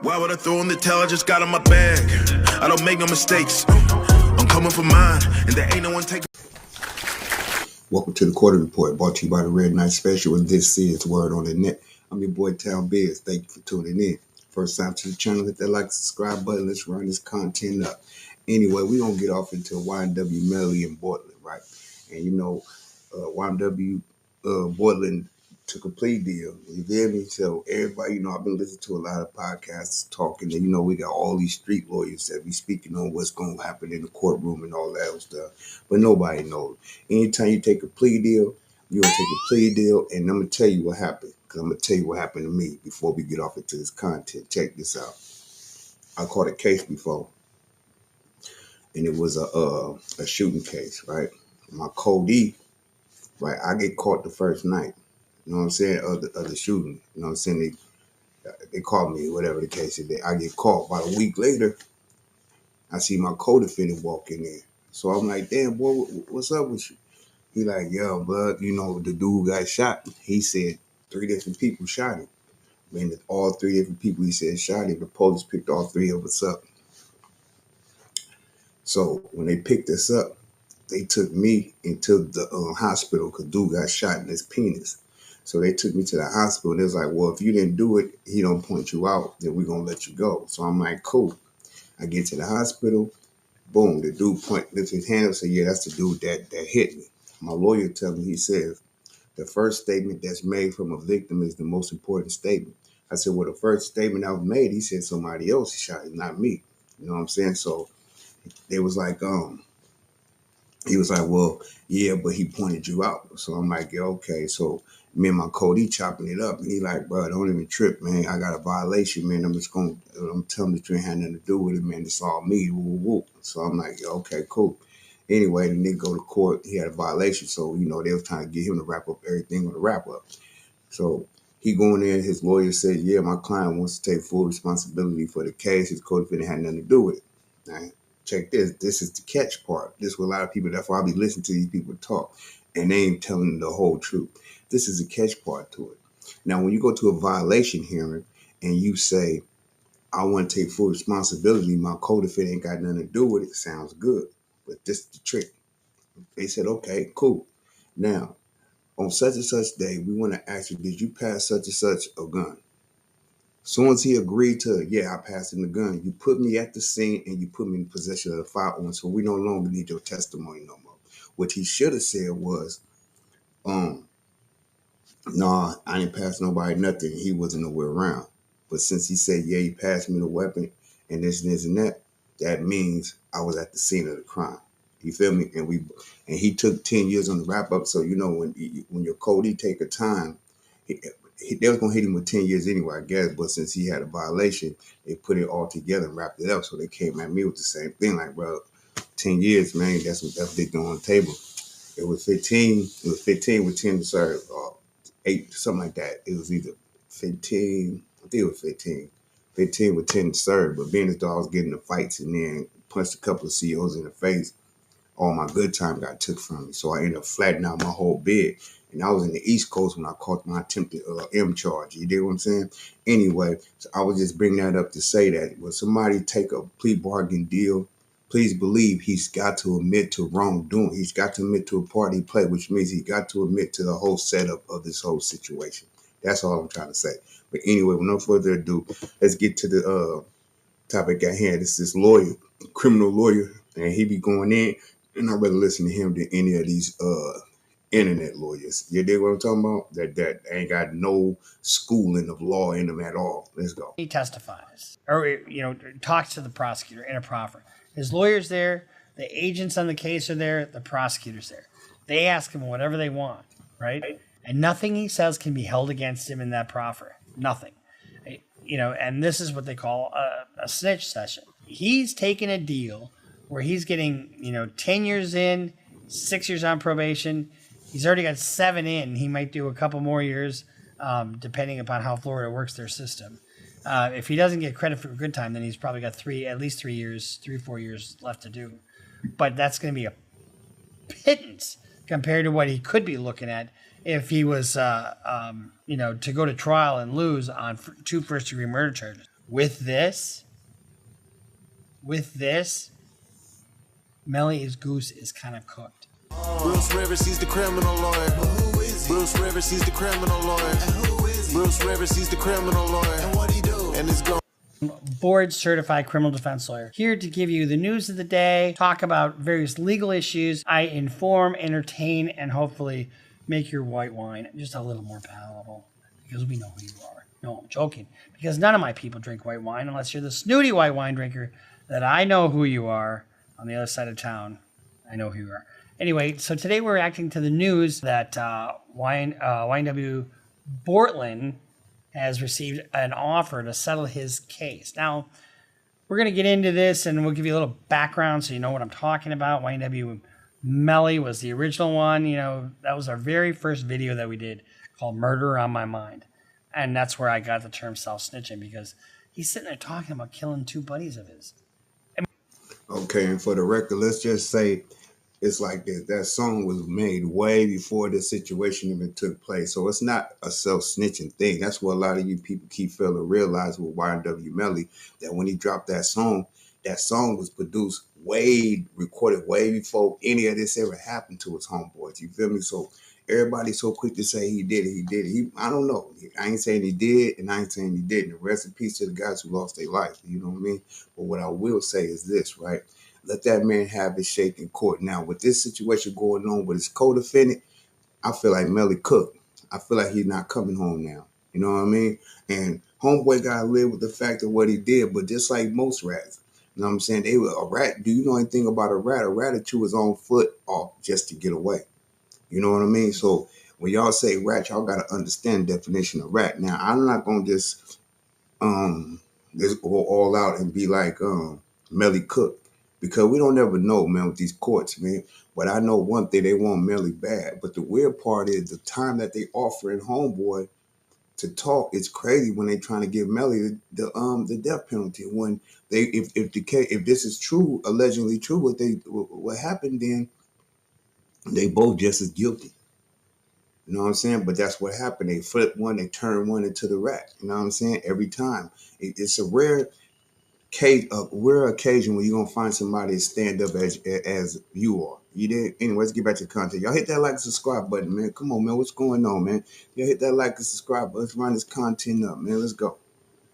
Why would I throw in the towel? I just got in my bag. I don't make no mistakes. I'm coming for mine, and there ain't no one taking. Welcome to the Quarter Report, brought to you by the Red Knight Special, and this is Word on the Net. I'm your boy, Town Biz. Thank you for tuning in. First time to the channel, hit that like, subscribe button. Let's run this content up. Anyway, we're going to get off into YMW MELLY and Bortlein, right? And you know, YMW Bortlein took a plea deal. You feel me? So everybody, I've been listening to a lot of podcasts talking, and we got all these street lawyers that be speaking on what's going to happen in the courtroom and all that other stuff. But nobody knows. Anytime you take a plea deal, you're going to take a plea deal, and I'm going to tell you what happened. Because I'm going to tell you what happened to me before we get off into this content. Check this out. I caught a case before, and it was a shooting case, right? My codee, right? I get caught the first night. You know what I'm saying? Of the shooting. You know what I'm saying? They called me, whatever the case is. I get caught. About a week later, I see my co-defendant walk in there. So I'm like, damn, boy, what's up with you? He like, yo, bud, the dude who got shot, he said 3 different people shot him. I mean, all 3 different people he said shot him. The police picked all 3 of us up. So when they picked us up, they took me into the hospital because dude got shot in his penis. So they took me to the hospital, and they was like, well, if you didn't do it, he don't point you out, then we're going to let you go. So I'm like, cool. I get to the hospital. Boom, the dude lifts his hand up and said, yeah, that's the dude that hit me. My lawyer tells me, he says, the first statement that's made from a victim is the most important statement. I said, well, the first statement I was made, he said somebody else shot him, not me. You know what I'm saying? So they was like, he was like, well, yeah, but he pointed you out. So I'm like, yeah, okay. So me and my code, he chopping it up. And he like, bro, don't even trip, man. I got a violation, man. I'm telling that you ain't had nothing to do with it, man. It's all me. Woo, woo, woo. So I'm like, yeah, okay, cool. Anyway, the nigga go to court. He had a violation. So, they was trying to get him to wrap up everything on the wrap up. So he going in, his lawyer said, yeah, my client wants to take full responsibility for the case. His co-defendant had nothing to do with it. Right? Check this. This is the catch part. This is what a lot of people, that's why I be listening to these people talk, and they ain't telling the whole truth. This is the catch part to it. Now, when you go to a violation hearing and you say, I want to take full responsibility, my co-defendant ain't got nothing to do with it, sounds good. But this is the trick. They said, okay, cool. Now, on such and such day, we want to ask you, did you pass such and such a gun? As soon as he agreed to, yeah, I passed him the gun, you put me at the scene and you put me in possession of the firearm, so we no longer need your testimony no more. What he should have said was, nah, I didn't pass nobody nothing. He wasn't nowhere around. But since he said, yeah, he passed me the weapon and this and that, that means I was at the scene of the crime. You feel me? And he took 10 years on the wrap up. So, when your codee take a time, they was gonna hit him with 10 years anyway, I guess. But since he had a violation, they put it all together and wrapped it up. So they came at me with the same thing, like, bro, 10 years, man. That's what they doing on the table. It was 15. It was 15 with 10 to serve, 8, something like that. It was either 15. I think it was 15. 15 with 10 to serve. But being as though I was getting the fights and then punched a couple of CEOs in the face, all my good time got took from me. So I ended up flattening out my whole bid. And I was in the East Coast when I caught my attempted M charge. You dig what I'm saying? Anyway, so I was just bringing that up to say that when somebody take a plea bargain deal, please believe he's got to admit to wrongdoing. He's got to admit to a part he played, which means he's got to admit to the whole setup of this whole situation. That's all I'm trying to say. But anyway, with no further ado, let's get to the topic at hand. It's this lawyer, criminal lawyer, and he be going in, and I'd rather listen to him than any of these internet lawyers. You dig what I'm talking about? That ain't got no schooling of law in them at all. Let's go. He testifies or, talks to the prosecutor in a proffer. His lawyer's there. The agents on the case are there. The prosecutor's there. They ask him whatever they want, right? And nothing he says can be held against him in that proffer. Nothing. And this is what they call a snitch session. He's taking a deal where he's getting, 10 years in, 6 years on probation. He's already got 7 in. He might do a couple more years, depending upon how Florida works their system. If he doesn't get credit for good time, then he's probably got at least 3 years, 3-4 years left to do. But that's going to be a pittance compared to what he could be looking at if he was, to go to trial and lose on 2 first-degree murder charges. with this, Melly's goose is kind of cooked. Bruce Rivers, he's the criminal lawyer. Bruce Rivers, he's the criminal lawyer. Bruce Rivers, he's the criminal lawyer. And what he do? And it's going. Board certified criminal defense lawyer, here to give you the news of the day, talk about various legal issues. I inform, entertain, and hopefully make your white wine just a little more palatable, because we know who you are. No, I'm joking, because none of my people drink white wine unless you're the snooty white wine drinker that I know who you are on the other side of town. I know who you are. Anyway, so today we're reacting to the news that YMW BORTLEN has received an offer to settle his case. Now, we're going to get into this and we'll give you a little background so you know what I'm talking about. YMW MELLY was the original one. You know, that was our very first video that we did called Murder on My Mind. And that's where I got the term self-snitching, because he's sitting there talking about killing two buddies of his. Okay, and for the record, let's just say it's like this. That song was made way before this situation even took place. So it's not a self-snitching thing. That's what a lot of you people keep failing to realize with YMW Melly, that when he dropped that song was produced recorded way before any of this ever happened to his homeboys. You feel me? So everybody's so quick to say he did it. I don't know. I ain't saying he did, and I ain't saying he didn't. Rest in peace to the guys who lost their life. You know what I mean? But what I will say is this, right? Let that man have his shake in court. Now, with this situation going on with his co-defendant, I feel like Melly cooked. I feel like he's not coming home now. You know what I mean? And homeboy got to live with the fact of what he did. But just like most rats, you know what I'm saying? They were a rat. Do you know anything about a rat? A rat would chew his own foot off just to get away. You know what I mean? So when y'all say rat, y'all got to understand the definition of rat. Now, I'm not going to just go all out and be like Melly cooked. Because we don't ever know, man, with these courts, man. But I know one thing, they want Melly bad. But the weird part is the time that they offering homeboy to talk is crazy when they trying to give Melly the death penalty. When they if this is true, allegedly true, what happened, then they both just as guilty. You know what I'm saying? But that's what happened. They flip one, they turn one into the rat. You know what I'm saying? Every time. It's a rare occasion when you're gonna find somebody to stand up as you are. You did. Anyway, let's get back to the content. Y'all hit that like and subscribe button, man. Come on, man. What's going on, man? Y'all hit that like and subscribe button. Let's run this content up, man. Let's go.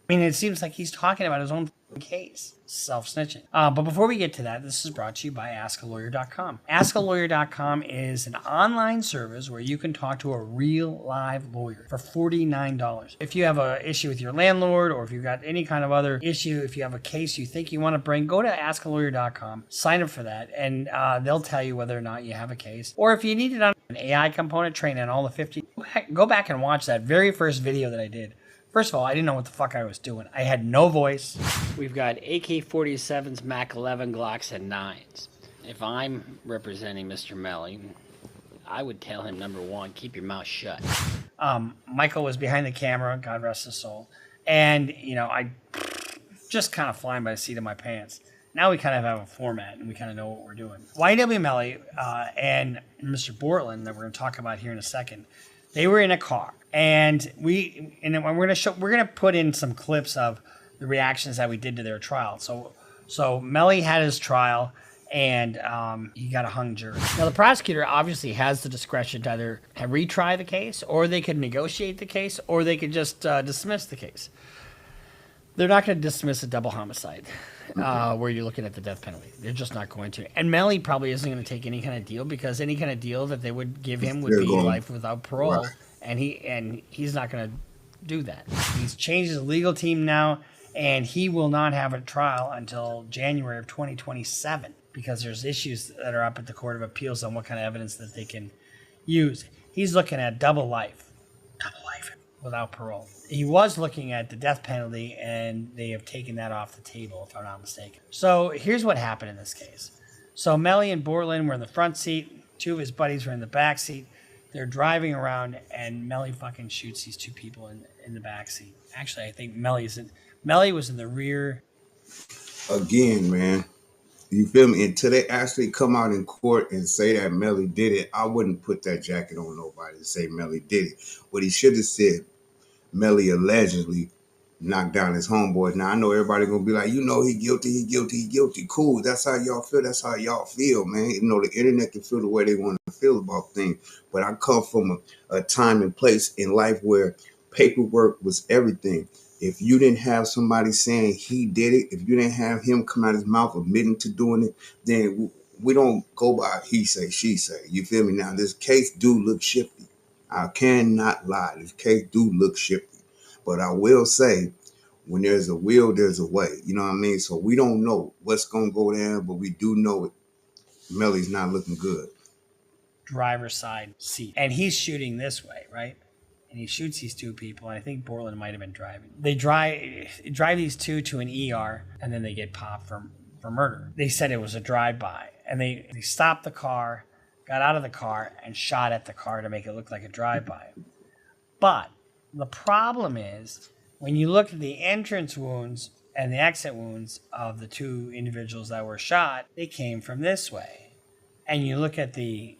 I mean, it seems like he's talking about his own case, self-snitching. But before we get to that, this is brought to you by AskALawyer.com. AskALawyer.com is an online service where you can talk to a real live lawyer for $49. If you have an issue with your landlord, or if you've got any kind of other issue, if you have a case you think you want to bring, go to AskALawyer.com, sign up for that, and they'll tell you whether or not you have a case. Or if you need it on an AI component, train on all the 50, go back and watch that very first video that I did. First of all, I didn't know what the fuck I was doing. I had no voice. We've got AK-47s, Mac 11 Glocks, and 9s. If I'm representing Mr. Melly, I would tell him, number one, keep your mouth shut. Michael was behind the camera, God rest his soul. And, you know, I just kind of flying by the seat of my pants. Now we kind of have a format and we kind of know what we're doing. YMW Melly and Mr. Bortlen, that we're going to talk about here in a second, they were in a car. And we're gonna put in some clips of the reactions that we did to their trial. So Melly had his trial, and he got a hung jury. Now the prosecutor obviously has the discretion to either retry the case, or they could negotiate the case, or they could just dismiss the case. They're not going to dismiss a double homicide where you're looking at the death penalty. They're just not going to. And Melly probably isn't going to take any kind of deal, because any kind of deal that they would give him would be life without parole. Right. And he's not going to do that. He's changed his legal team now, and he will not have a trial until January of 2027, because there's issues that are up at the Court of Appeals on what kind of evidence that they can use. He's looking at double life without parole. He was looking at the death penalty, and they have taken that off the table, if I'm not mistaken. So here's what happened in this case. So Melly and Bortlen were in the front seat. Two of his buddies were in the back seat. They're driving around, and Melly fucking shoots these two people in the back seat. Actually, I think Melly was in the rear. Again, man, you feel me? Until they actually come out in court and say that Melly did it, I wouldn't put that jacket on nobody to say Melly did it. What he should have said, Melly allegedly knock down his homeboys. Now I know everybody gonna be like, he guilty, he guilty, he guilty. Cool. That's how y'all feel. That's how y'all feel, man. The internet can feel the way they want to feel about things. But I come from a time and place in life where paperwork was everything. If you didn't have somebody saying he did it, if you didn't have him come out his mouth admitting to doing it, then we don't go by he say, she say. You feel me? Now this case do look shifty. I cannot lie. This case do look shifty. But I will say, when there's a will, there's a way. You know what I mean? So we don't know what's going to go down, but we do know it. Melly's not looking good. Driver's side seat. And he's shooting this way, right? And he shoots these two people. And I think Bortlen might have been driving. They drive these two to an ER, and then they get popped for murder. They said it was a drive-by. And they stopped the car, got out of the car, and shot at the car to make it look like a drive-by. But the problem is, when you look at the entrance wounds and the exit wounds of the two individuals that were shot, they came from this way. And you look at the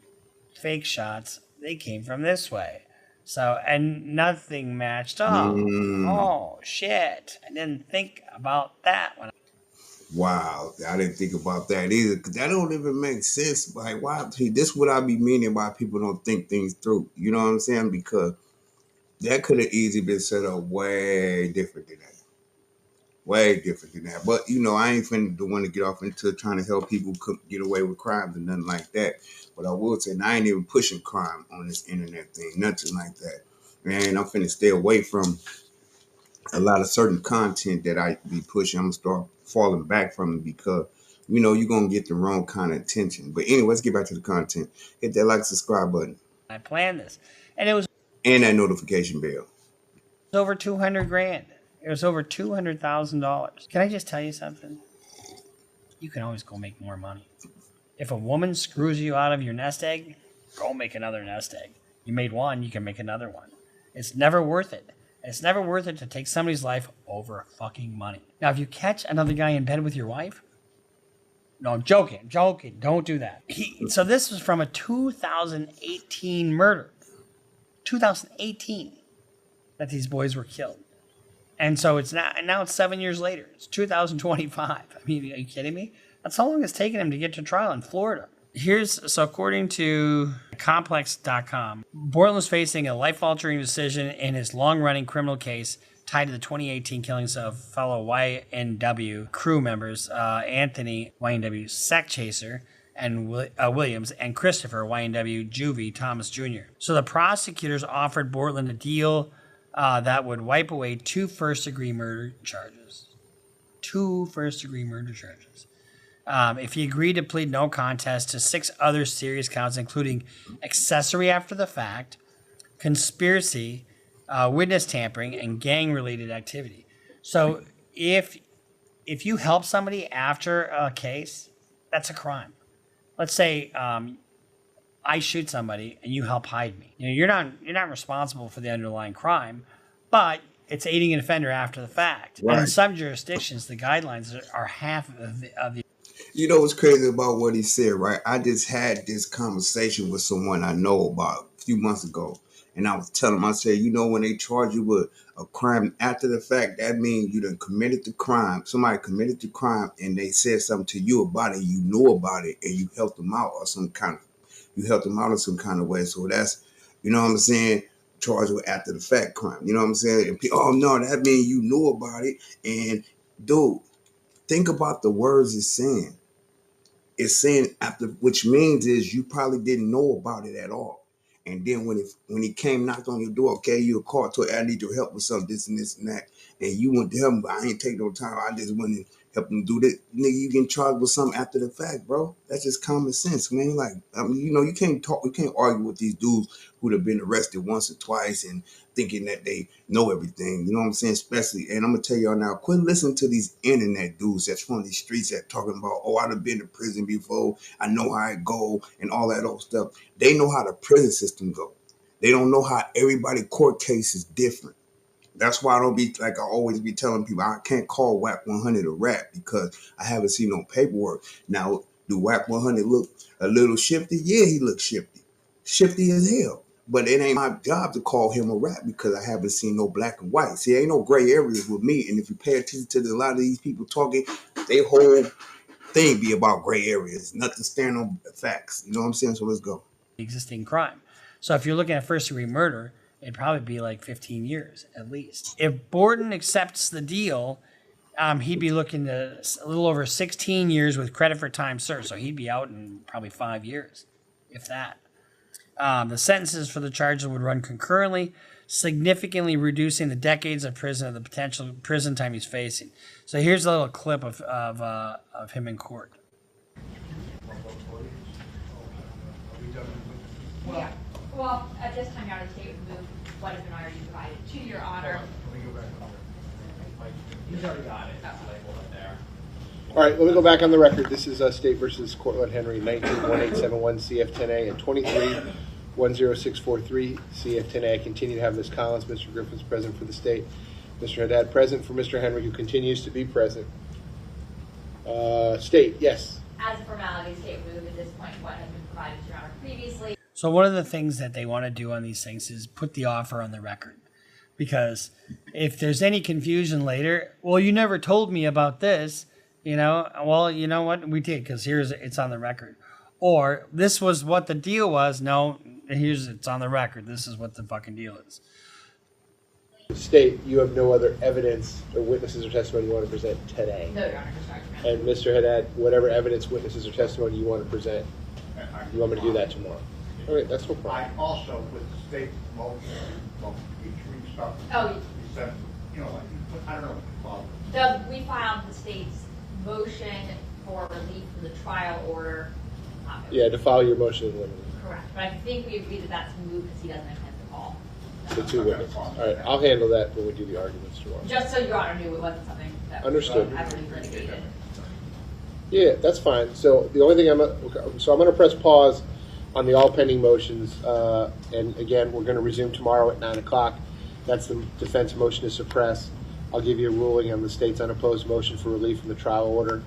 fake shots, they came from this way. So, and nothing matched up. Oh, shit. I didn't think about that one. Wow, I didn't think about that either, because that don't even make sense. Like, why? See, this is what I be meaning why people don't think things through. You know what I'm saying? Because that could have easily been set up way different than that. Way different than that. But, I ain't finna the one to get off into trying to help people get away with crimes and nothing like that. But I will say, I ain't even pushing crime on this internet thing. Nothing like that. Man, I'm finna stay away from a lot of certain content that I be pushing. I'm going to start falling back from it because, you're going to get the wrong kind of attention. But anyway, let's get back to the content. Hit that like, subscribe button. I planned this. And it was And that notification bell. over $200,000. It was over $200,000. Can I just tell you something? You can always go make more money. If a woman screws you out of your nest egg, go make another nest egg. You made one, you can make another one. It's never worth it. It's never worth it to take somebody's life over fucking money. Now, if you catch another guy in bed with your wife, no, I'm joking. Don't do that. So this was from a 2018 murder. 2018 that these boys were killed. And so it's now it's 7 years later. It's 2025. I mean, are you kidding me? That's how long it's taken him to get to trial in Florida. So according to complex.com, Bortlen was facing a life-altering decision in his long-running criminal case tied to the 2018 killings of fellow YMW crew members, Anthony YMW Sackchaser and Williams, and Christopher YMW Juvie Thomas Jr. So the prosecutors offered Bortlen a deal that would wipe away two first-degree murder charges. If he agreed to plead no contest to 6 other serious counts, including accessory after the fact, conspiracy, witness tampering, and gang-related activity. So if you help somebody after a case, that's a crime. Let's say I shoot somebody and you help hide me. You're not responsible for the underlying crime, but it's aiding an offender after the fact. Right. And in some jurisdictions, the guidelines are half of the. You know what's crazy about what he said, right? I just had this conversation with someone I know about a few months ago. And I was telling him, I said, when they charge you with a crime after the fact, that means you done committed the crime. Somebody committed the crime and they said something to you about it. You know about it and you helped them out in some kind of way. So that's, what I'm saying, charged with after the fact crime. You know what I'm saying? And oh no, that means you knew about it. And dude, think about the words it's saying. It's saying after, which means is you probably didn't know about it at all. And then when he came, knocked on your door, okay, you called to, I need your help with something, this and this and that. And you went to help him, but I ain't take no time. I just went and helped him do this. Nigga, you getting charged with something after the fact, bro. That's just common sense, man. Like, you can't argue with these dudes who'd have been arrested once or twice and thinking that they know everything. You know what I'm saying? Especially, and I'm gonna tell y'all now, quit listening to these internet dudes that's from these streets that talking about, oh, I'd have been to prison before, I know how it go, and all that old stuff. They know how the prison system go. They don't know how everybody court case is different. That's why I don't be like I always be telling people I can't call WAC 100 a rap because I haven't seen no paperwork. Now, do WAC 100 look a little shifty? Yeah, he looks shifty. Shifty as hell. But it ain't my job to call him a rat because I haven't seen no black and white. See, ain't no gray areas with me. And if you pay attention to a lot of these people talking, they whole thing be about gray areas, nothing stand on facts. You know what I'm saying? So let's go. Existing crime. So if you're looking at first degree murder, it'd probably be like 15 years at least. If Borton accepts the deal, he'd be looking to a little over 16 years with credit for time served. So he'd be out in probably 5 years, if that. The sentences for the charges would run concurrently, significantly reducing the decades of prison or the potential prison time he's facing. So here's a little clip of him in court. Yeah. Well, at this time, Your Honor, the state would move what has been already provided to Your Honor. Let me go back on there. He's already got it. It's labeled up there. All right, let me go back on the record. This is State versus Cortland Henry, 19-1871 CF10A and 23-10643 CF10A. I continue to have Ms. Collins, Mr. Griffin's present for the state, Mr. Haddad present for Mr. Henry, who continues to be present. State, yes. As a formality, the state would move at this point what has been provided to Your Honor previously. So one of the things that they want to do on these things is put the offer on the record. Because if there's any confusion later, well, you never told me about this, well, you know what? We did, because it's on the record. Or this was what the deal was. No, it's on the record. This is what the fucking deal is. State, you have no other evidence or witnesses or testimony you want to present today. No, Your Honor, just argument. And Mr. Haddad, whatever evidence, witnesses, or testimony you want to present, you want me to do that tomorrow? All right, that's no problem. I also, with the state motion, each week stuff. Oh, We said, I don't know what to call it. we filed the state's motion for relief from the trial order. Yeah, to file your motion in limine. Correct. But I think we agreed that that's moved because he doesn't intend to call. The two witnesses. All right, I'll handle that when we do the arguments tomorrow. Just so Your Honor knew it wasn't something that Understood. was heavily litigated. Yeah, that's fine. So the only thing I'm going to press pause on the all pending motions, and again, we're going to resume tomorrow at 9 o'clock. That's the defense motion to suppress. I'll give you a ruling on the state's unopposed motion for relief from the trial order,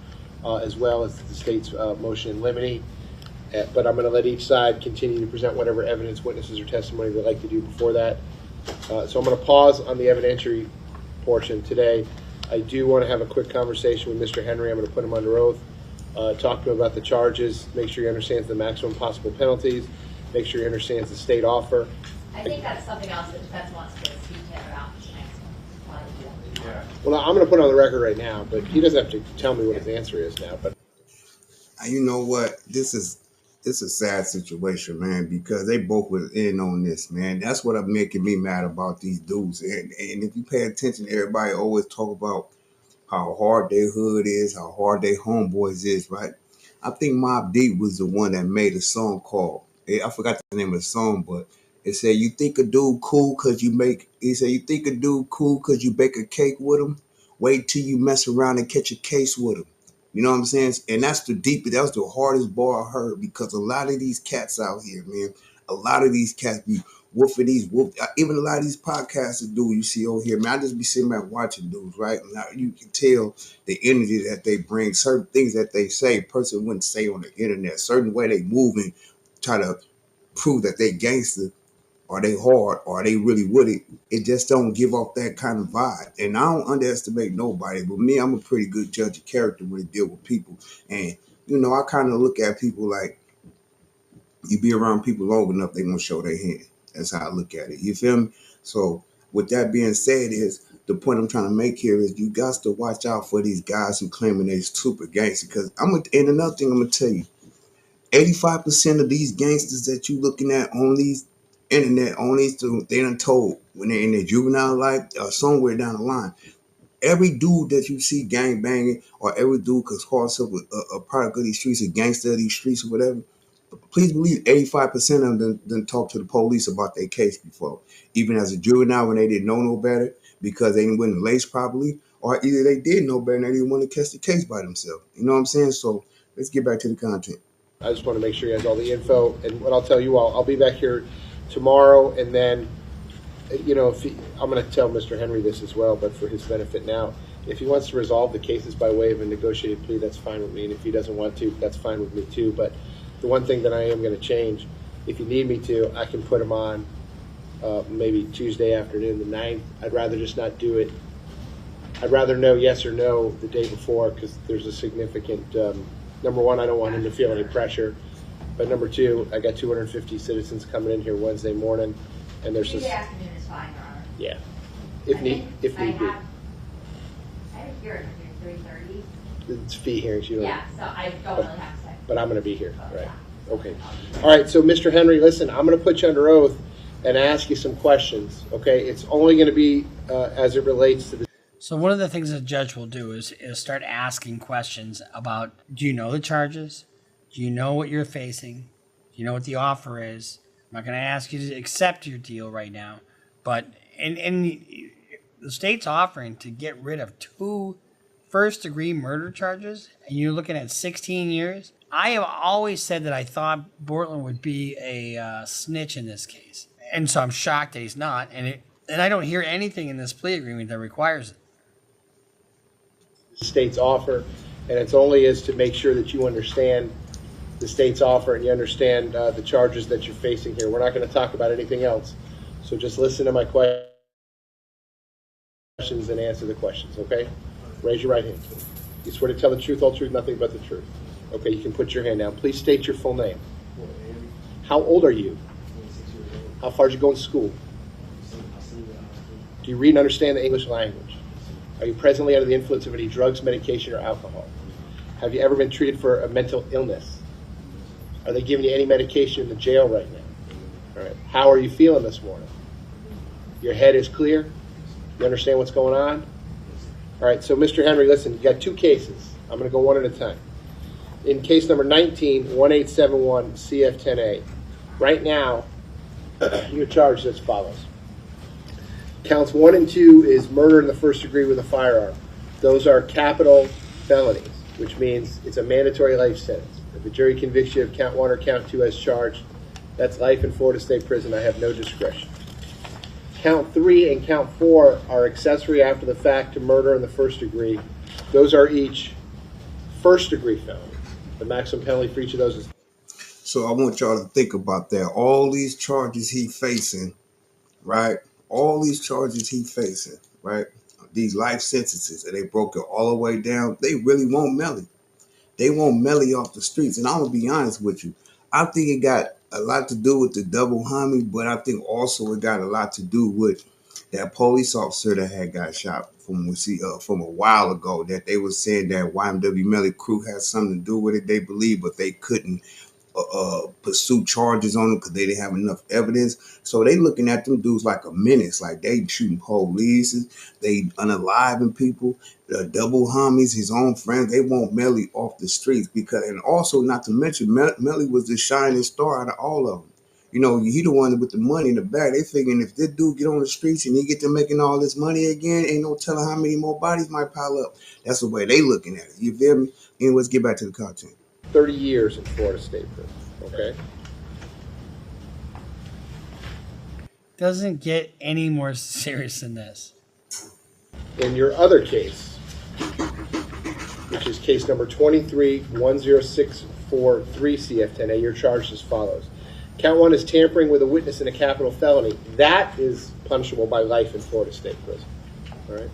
as well as the state's motion in limine. But I'm going to let each side continue to present whatever evidence, witnesses, or testimony they'd like to do before that. So I'm going to pause on the evidentiary portion today. I do want to have a quick conversation with Mr. Henry. I'm going to put him under oath, talk to him about the charges, make sure he understands the maximum possible penalties, make sure he understands the state offer. I think that's something else that defense wants to speak to him about tonight. Yeah. Well, I'm going to put it on the record right now, but he doesn't have to tell me what his answer is now. But You know what? This is a sad situation, man, because they both was in on this, man. That's what making me mad about these dudes. And if you pay attention, everybody always talk about how hard their hood is, how hard their homeboys is, right? I think Mobb Deep was the one that made a song called, I forgot the name of the song, but it said, you think a dude cool because you think a dude cool because you bake a cake with him? Wait till you mess around and catch a case with him. You know what I'm saying? And that's that was the hardest bar I heard, because a lot of these cats out here, man, a lot of these cats be woofing even a lot of these podcasters do, you see over here, man, I just be sitting back watching dudes, right? Now you can tell the energy that they bring, certain things that they say, a person wouldn't say on the internet, certain way they move and try to prove that they gangster, or they hard, or they really with it. It just don't give off that kind of vibe. And I don't underestimate nobody, but me, I'm a pretty good judge of character when I deal with people. And, I kind of look at people like, you be around people long enough, they gonna show their hand. That's how I look at it. You feel me? So with that being said, is the point I'm trying to make here is you got to watch out for these guys who claiming they're super gangster. Because and another thing I'm gonna tell you, 85% of these gangsters that you looking at on these internet, they done told when they're in their juvenile life or somewhere down the line. Every dude that you see gang banging, or every dude cause calls himself a product of these streets, a gangster of these streets or whatever, please believe 85% of them done talked to the police about their case before. Even as a juvenile when they didn't know no better because they didn't win the lace properly, or either they did know better and they didn't want to catch the case by themselves. You know what I'm saying? So let's get back to the content. I just want to make sure he has all the info. And what I'll tell you all, I'll be back here tomorrow, and then, I'm going to tell Mr. Henry this as well, but for his benefit now, if he wants to resolve the cases by way of a negotiated plea, that's fine with me. And if he doesn't want to, that's fine with me too. But the one thing that I am going to change, if you need me to, I can put him on maybe Tuesday afternoon, the 9th. I'd rather just not do it. I'd rather know yes or no the day before, because there's a significant, number one, I don't want him to feel any pressure. But number two, I got 250 citizens coming in here Wednesday morning, and there's Tuesday just, afternoon is fine, Your Honor. yeah, I think if need be. I have a hearing at 3:30. It's fee hearings, you know. Yeah, so I don't really have to say. But I'm going to be here, Oh, right? yeah. Okay. All right, so Mr. Henry, listen, I'm going to put you under oath and ask you some questions, okay? It's only going to be as it relates to the... So one of the things a judge will do is start asking questions about, do you know the charges? Do you know what you're facing? Do you know what the offer is? I'm not going to ask you to accept your deal right now, but and the state's offering to get rid of 2 first-degree murder charges, and you're looking at 16 years. I have always said that I thought Bortlen would be a snitch in this case, and so I'm shocked that he's not. And I don't hear anything in this plea agreement that requires it. state's offer, and it's only is to make sure that you understand the state's offer and you understand the charges that you're facing here. We're not going to talk about anything else, so just listen to my questions and answer the questions, okay? Raise your right hand. You swear to tell the truth, whole truth, nothing but the truth. Okay, you can put your hand down. Please state your full name. How old are you? How far did you go in school? Do you read and understand the English language? Are you presently under the influence of any drugs, medication, or alcohol? Have you ever been treated for a mental illness? Are they giving you any medication in the jail right now? All right. How are you feeling this morning? Your head is clear? You understand what's going on? All right, so Mr. Henry, listen, you got 2 cases. I'm going to go one at a time. In case number 19, 1871 CF10A, right now, you're charged as follows. Counts 1 and 2 is murder in the first degree with a firearm. Those are capital felonies, which means it's a mandatory life sentence. If the jury convicts you of count 1 or count 2 as charged, that's life in Florida State Prison. I have no discretion. Count 3 and count 4 are accessory after the fact to murder in the first degree. Those are each first degree felony. The maximum penalty for each of those is... So I want y'all to think about that. All these charges he facing, right? All these charges he facing, right? These life sentences, and they broke it all the way down. They really want Melly. They want Melly off the streets. And I'm going to be honest with you. I think it got a lot to do with the double homie, but I think also it got a lot to do with that police officer that had got shot from a while ago, that they were saying that YMW Melly crew had something to do with it, they believe, but they couldn't pursue charges on them because they didn't have enough evidence. So they looking at them dudes like a menace, like they shooting police, they unaliving people, the double homies, his own friends. They want Melly off the streets because, and also not to mention, Melly was the shining star out of all of them. You know, he the one with the money in the bag. They figuring if this dude get on the streets and he get to making all this money again, ain't no telling how many more bodies might pile up. That's the way they looking at it. You feel me? Anyways, get back to the content. 30 years in Florida State Prison, okay? Doesn't get any more serious than this. In your other case, which is case number 23-10643 CF10A, you're charged as follows. Count 1 is tampering with a witness in a capital felony. That is punishable by life in Florida State Prison, all right?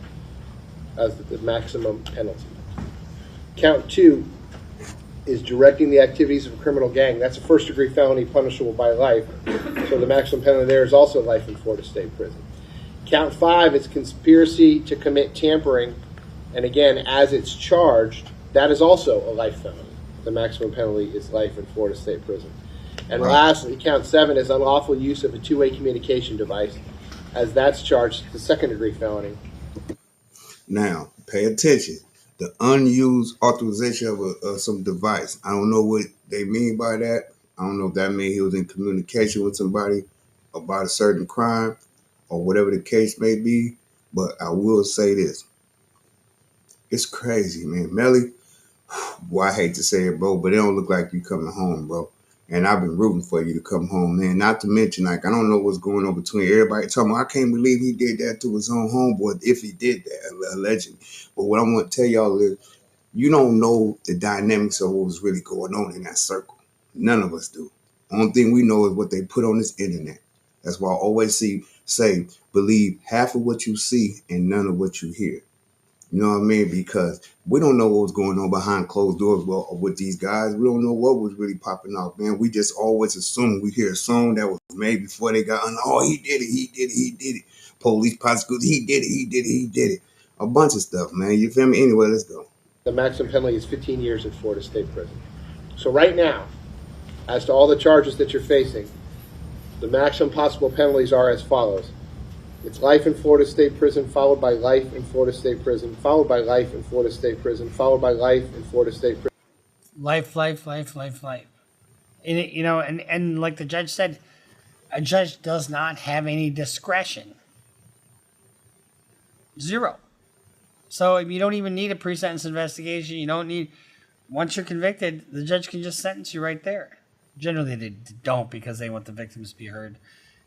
As the maximum penalty. Count 2 is directing the activities of a criminal gang. That's a first-degree felony punishable by life. So the maximum penalty there is also life in Florida State Prison. Count 5 is conspiracy to commit tampering. And again, as it's charged, that is also a life felony. The maximum penalty is life in Florida State Prison. And lastly, count 7 is unlawful use of a two-way communication device. As that's charged, the second-degree felony. Now, pay attention. The unused authorization of some device. I don't know what they mean by that. I don't know if that means he was in communication with somebody about a certain crime or whatever the case may be. But I will say this. It's crazy, man. Melly, boy, I hate to say it, bro, but it don't look like you coming home, bro. And I've been rooting for you to come home, man. Not to mention, like, I don't know what's going on between everybody. Talking about, I can't believe he did that to his own homeboy, if he did that, allegedly. But what I want to tell y'all is, you don't know the dynamics of what was really going on in that circle. None of us do. Only thing we know is what they put on this internet. That's why I always say, believe half of what you see and none of what you hear. You know what I mean? Because we don't know what was going on behind closed doors with these guys. We don't know what was really popping off, man. We just always assume. We hear a song that was made before they got on. Oh, he did it. He did it. He did it. Police prosecutors. He did it. He did it. He did it. A bunch of stuff, man. You feel me? Anyway, let's go. The maximum penalty is 15 years at Florida State Prison. So right now, as to all the charges that you're facing, the maximum possible penalties are as follows. It's life in Florida State Prison, followed by life in Florida State Prison, followed by life in Florida State Prison, followed by life in Florida State Prison. Life. And and like the judge said, a judge does not have any discretion. Zero. So you don't even need a pre-sentence investigation. You don't need, once you're convicted, the judge can just sentence you right there. Generally, they don't, because they want the victims to be heard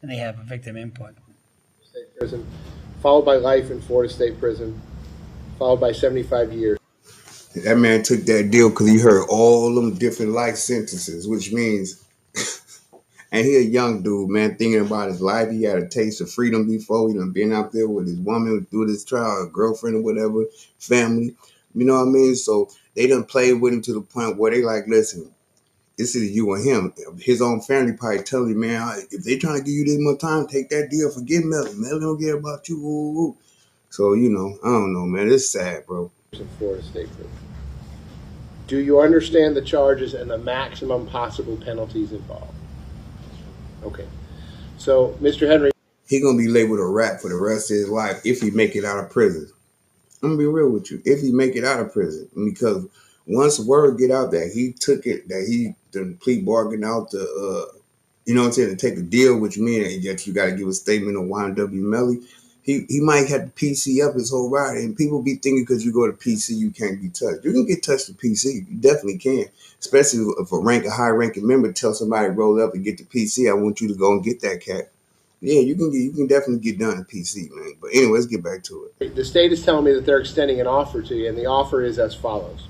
and they have a victim input. State Prison, followed by life in Florida State Prison, followed by 75 years. That man took that deal because he heard all them different life sentences, which means, and he a young dude, man, thinking about his life. He had a taste of freedom before. He done been out there with his woman through this trial, a girlfriend or whatever, family. You know what I mean? So they done played with him to the point where they like, listen, this is you and him. His own family probably telling him, man, if they trying to give you this much time, take that deal. Forget Melly. Melly don't care about you. Ooh, ooh. So, you know, I don't know, man. It's sad, bro. In Florida State Prison. Do you understand the charges and the maximum possible penalties involved? Okay. So, Mr. Henry. He going to be labeled a rat for the rest of his life if he make it out of prison. I'm going to be real with you. If he make it out of prison. Because once word get out that he took it, that he done plea bargain out to, you know what I'm saying, to take a deal, which means that you got to give a statement of YMW MELLY, he might have to PC up his whole ride. And people be thinking because you go to PC, you can't be touched. You can get touched to PC. You definitely can. Especially if a high-ranking member tell somebody to roll up and get the PC, I want you to go and get that cat. Yeah, you can definitely get done at PC, man. But anyway, let's get back to it. The state is telling me that they're extending an offer to you, and the offer is as follows.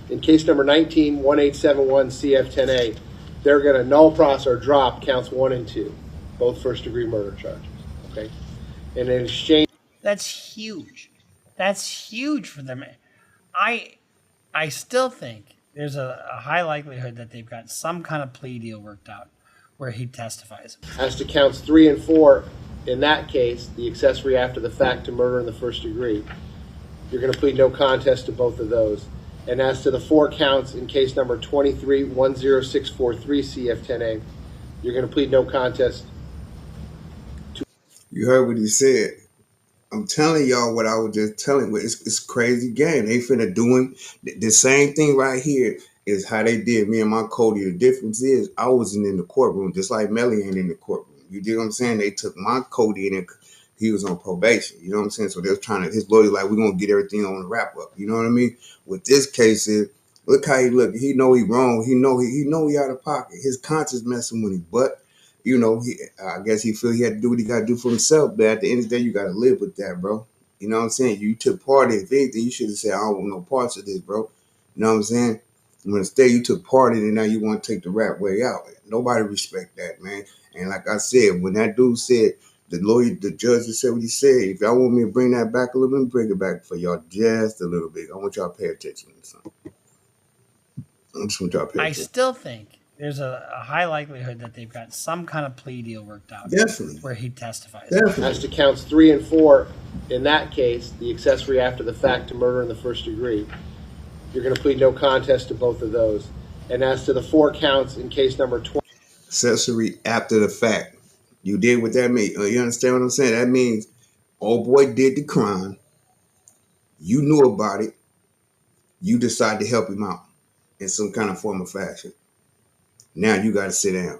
In case number 19-1871 CF10A, they're going to null process or drop counts 1 and 2, both first-degree murder charges. Okay, and in exchange, that's huge. That's huge for them. I still think there's a high likelihood that they've got some kind of plea deal worked out where he testifies. As to counts 3 and 4, in that case, the accessory after the fact to murder in the first degree, you're going to plead no contest to both of those. And as to the 4 counts in case number 23-10643 CF10A, you're going to plead no contest. You heard what he said. I'm telling y'all what I was just telling. It's crazy game. They finna do him. The same thing right here is how they did me and my Cody. The difference is I wasn't in the courtroom, just like Melly ain't in the courtroom. You get what I'm saying? They took my Cody and he was on probation. You know what I'm saying? So they're trying to, his lawyer like, we're going to get everything on the wrap up. You know what I mean? With this case is, look how he look. He know he wrong. He know he out of pocket. His conscience messing with him. But, you know, I guess he feel he had to do what he got to do for himself. But at the end of the day, you got to live with that, bro. You know what I'm saying? You took part in it. If anything, you should have said, I don't want no parts of this, bro. You know what I'm saying? When instead you took part in it, now you want to take the rap way out. Nobody respect that, man. And like I said, when that dude said, the judge said what he said, if y'all want me to bring that back a little bit, bring it back for y'all just a little bit. I want y'all to pay attention to something. I just want y'all to pay attention. I still think there's a high likelihood that they've got some kind of plea deal worked out. Definitely. Where he testifies. Definitely. As to counts 3 and 4, in that case, the accessory after the fact to murder in the first degree, you're going to plead no contest to both of those. And as to the 4 counts in case number 20. Accessory after the fact. You did what that means. You understand what I'm saying? That means old boy did the crime. You knew about it. You decided to help him out in some kind of form or fashion. Now you got to sit down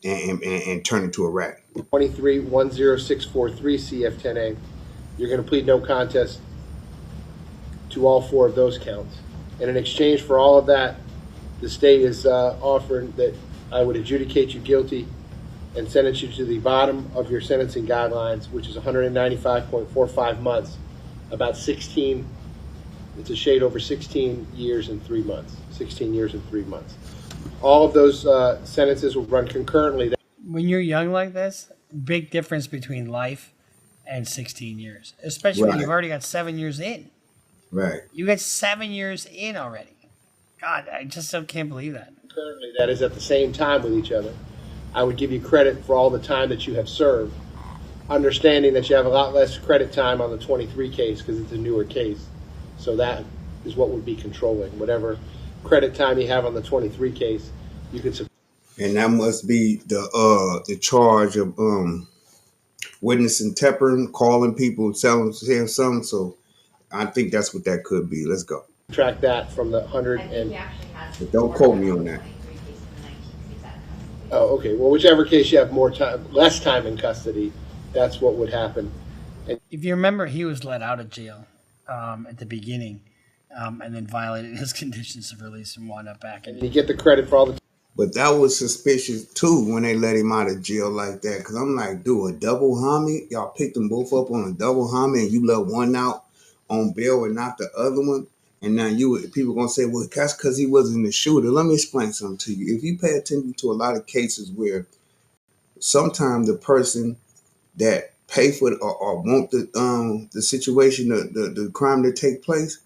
and turn into a rat. 23-10643 CF10A, you're going to plead no contest to all 4 of those counts. And in exchange for all of that, the state is offering that I would adjudicate you guilty and sentence you to the bottom of your sentencing guidelines, which is 195.45 months, about 16, it's a shade over 16 years and 3 months. 16 years and 3 months. All of those sentences will run concurrently. When you're young like this, big difference between life and 16 years, especially when you've Right. already got 7 years in. Right. You got 7 years in already. God, I just still can't believe that. Currently, that is at the same time with each other. I would give you credit for all the time that you have served, understanding that you have a lot less credit time on the 23 case because it's a newer case. So that is what would be controlling. Whatever credit time you have on the 23 case, you could. And that must be the charge of witnessing tempering, calling people, saying something. So I think that's what that could be. Let's go. Subtract that from the 100 I think and. he actually has. But don't quote me on that. 23 cases and 19 states out of custody. Oh, okay. Well, whichever case you have more time, less time in custody, that's what would happen. If you remember, he was let out of jail at the beginning and then violated his conditions of release and wound up back in. You get the credit for all the. But that was suspicious too when they let him out of jail like that. Because I'm like, dude, a double homie? Y'all picked them both up on a double homie and you let one out on bail and not the other one? And now people going to say, well, that's because he wasn't the shooter. Let me explain something to you. If you pay attention to a lot of cases where sometimes the person that pay for it or want the situation, the crime to take place,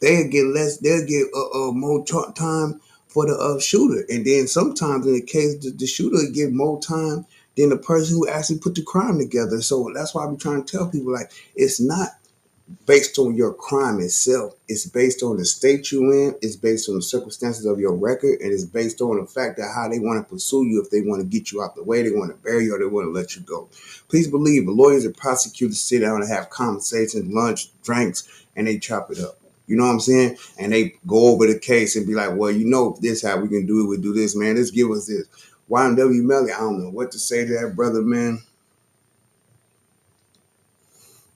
they'll get more time for the shooter. And then sometimes in the case, the shooter get more time than the person who actually put the crime together. So that's why I'm trying to tell people, like, it's not based on your crime itself. It's based on the state you in. It's based on the circumstances of your record. And it's based on the fact that how they want to pursue you. If they want to get you out the way, they want to bury you, or they want to let you go. Please believe lawyers and prosecutors sit down and have conversations, lunch, drinks, and they chop it up. You know what I'm saying? And they go over the case and be like, well, you know, this how we can do it. We do this, man. Let's give us this. YMW Melly, I don't know what to say to that brother, man.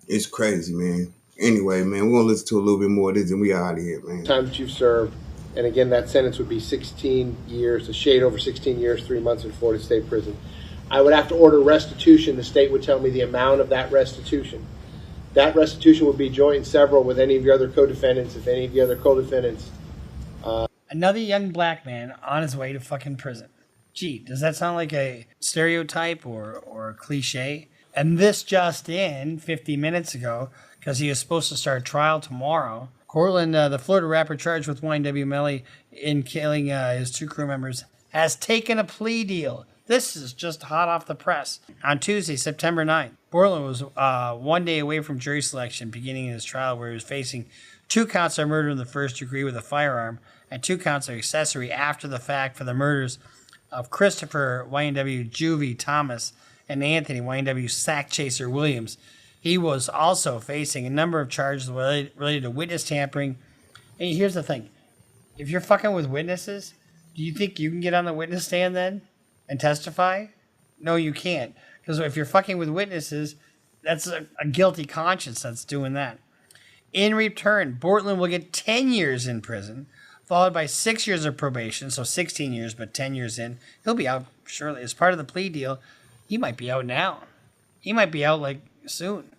It's crazy, man. Anyway, man, we're going to listen to a little bit more of this and we out of here, man. Time that you've served. And again, that sentence would be 16 years, a shade over 16 years, 3 months in Florida State Prison. I would have to order restitution. The state would tell me the amount of that restitution. That restitution would be joint and several with any of your other co-defendants, if any of the other co-defendants. Another young black man on his way to fucking prison. Gee, does that sound like a stereotype or a cliche? And this just in 50 minutes ago, because he is supposed to start trial tomorrow. Cortland, the Florida rapper charged with YMW Melly in killing his 2 crew members, has taken a plea deal. This is just hot off the press. On Tuesday, September 9th, Bortlen was 1 day away from jury selection, beginning his trial where he was facing 2 counts of murder in the first degree with a firearm and 2 counts of accessory after the fact for the murders of Christopher YMW Juvie Thomas and Anthony YMW Sack Chaser Williams. He was also facing a number of charges related to witness tampering. And here's the thing. If you're fucking with witnesses, do you think you can get on the witness stand then and testify? No, you can't. Because if you're fucking with witnesses, that's a guilty conscience that's doing that. In return, Bortlen will get 10 years in prison, followed by 6 years of probation, so 16 years, but 10 years in. He'll be out shortly. As part of the plea deal, he might be out now. He might be out like soon.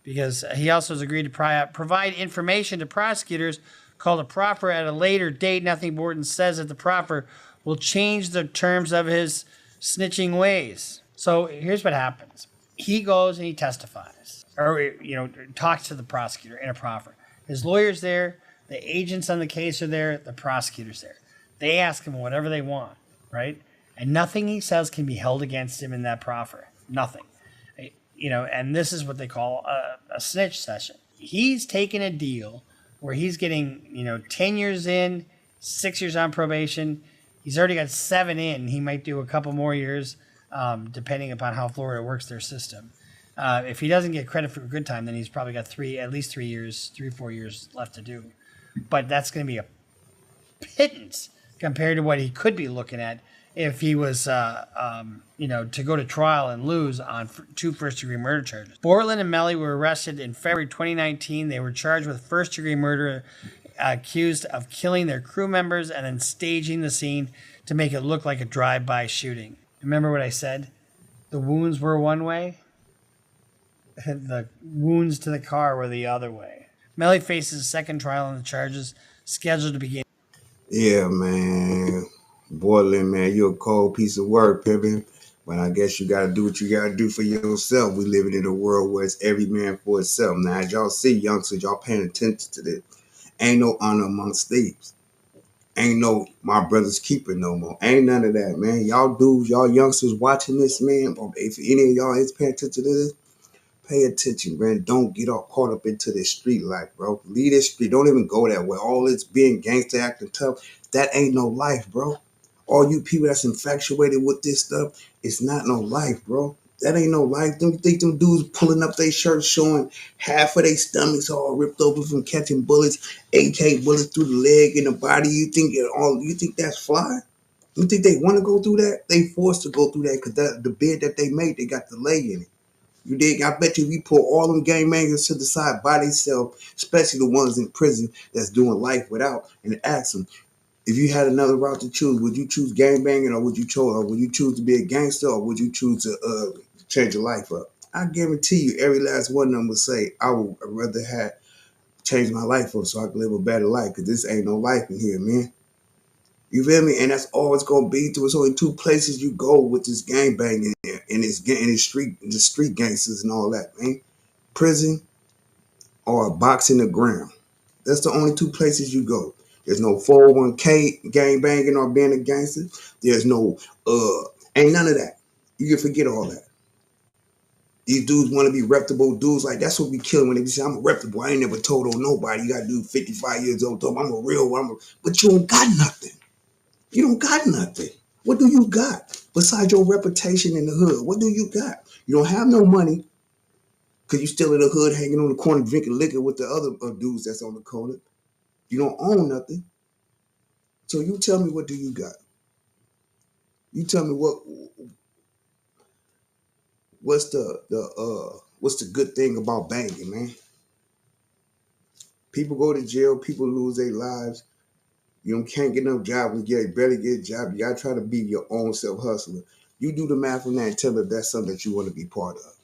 Because he also has agreed to provide information to prosecutors called a proffer at a later date. Nothing Bortlen says that the proffer will change the terms of his snitching ways. So here's what happens. He goes and he testifies, or talks to the prosecutor in a proffer. His lawyer's there, the agents on the case are there, the prosecutor's there. They ask him whatever they want, right? And nothing he says can be held against him in that proffer. Nothing. And this is what they call a snitch session. He's taking a deal where he's getting, 10 years in, 6 years on probation. He's already got 7 in. He might do a couple more years, depending upon how Florida works their system. If he doesn't get credit for good time, then he's probably got at least 3 years, 4 years left to do. But that's going to be a pittance compared to what he could be looking at if he was, to go to trial and lose on 2 first-degree murder charges. Bortlen and Melly were arrested in February 2019. They were charged with first-degree murder, accused of killing their crew members and then staging the scene to make it look like a drive-by shooting. Remember what I said? The wounds were one way. The wounds to the car were the other way. Melly faces a second trial on the charges scheduled to begin. Yeah, man. Bortlen, man, you're a cold piece of work, pimpin'. But I guess you gotta do what you gotta do for yourself. We living in a world where it's every man for itself. Now, as y'all see, youngsters, y'all paying attention to this. Ain't no honor amongst thieves. Ain't no my brother's keeper no more. Ain't none of that, man. Y'all dudes, y'all youngsters watching this, man. If any of y'all is paying attention to this, pay attention, man. Don't get all caught up into this street life, bro. Leave this street. Don't even go that way. All this being gangster, acting tough, that ain't no life, bro. All you people that's infatuated with this stuff, it's not no life, bro. That ain't no life. Don't you think them dudes pulling up their shirts showing half of their stomachs all ripped open from catching bullets, AK bullets through the leg and the body? You think that's fly? You think they want to go through that? They forced to go through that because the bed that they made, they got the lay in it. You dig? I bet you if we pull all them gangbangers to the side by themselves, especially the ones in prison that's doing life without, and ask them, if you had another route to choose, would you choose gangbanging or would you choose to be a gangster or would you choose to change your life up? I guarantee you every last one of them would say, I would rather have changed my life up so I could live a better life because this ain't no life in here, man. You feel me? And that's all it's gonna be. There's only two places you go with this gangbanging and the street gangsters and all that, man. Prison or a box in the ground. That's the only two places you go. There's no 401k gang banging or being a gangster. There's no ain't none of that. You can forget all that. These dudes want to be reputable dudes. Like that's what we kill when they say I'm a reputable. I ain't never told on nobody. You got to do 55 years old. I'm a real one. But you don't got nothing. You don't got nothing. What do you got besides your reputation in the hood? What do you got? You don't have no money because you still in the hood hanging on the corner drinking liquor with the other dudes that's on the corner. You don't own nothing. So you tell me, what do you got? You tell me what's the good thing about banging, man? People go to jail, people lose their lives. You can't get no job, you barely get a job. You gotta try to be your own self hustler. You do the math on that and tell me if that's something that you want to be part of.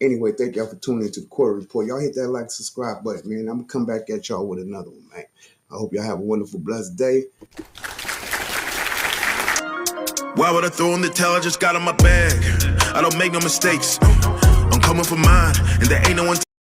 Anyway, thank y'all for tuning into the Quarter Report. Y'all hit that like, subscribe button, man. I'm gonna come back at y'all with another one, man. I hope y'all have a wonderful, blessed day. Why would I throw in the towel? I just got on my bag. I don't make no mistakes. I'm coming for mine, and there ain't no one